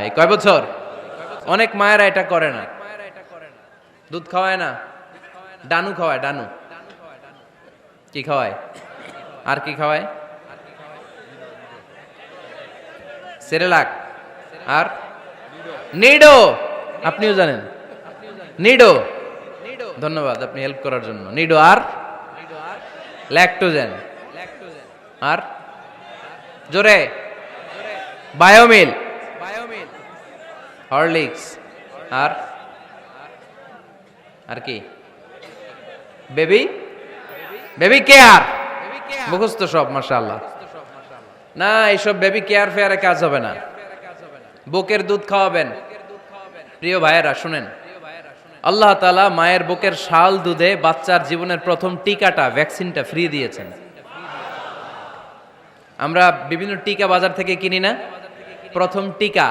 খাওয়ায়। কয় বছর? অনেক মায়েরা এটা করে না, দুধ খাওয়ায় না, ডানু খাওয়ায়। ডানু কি খাওয়ায়? আর কি খাওয়ায়? সেরেলাক আর নিডো। আপনিও জানেন নিডো? ধন্যবাদ আপনি হেল্প করার জন্য। নিডো আর ল্যাকটোজেন আর জোরে বায়োমিল, হরলিক্স আর আর কি? Baby baby care. মুখস্থ সব মাশাআল্লাহ। না, এইসব বেবি কেয়ার ফেয়ারে কাজ হবে না। বুকের দুধ খাওয়াবেন। প্রিয় ভাইয়েরা শুনেন, আল্লাহ তাআলা মায়ের বুকের শাল দুধে বাচ্চার জীবনের প্রথম টিকাটা, ভ্যাকসিনটা ফ্রি দিয়েছেন। আমরা বিভিন্ন টিকা বাজার থেকে কিনি না? প্রথম টিকা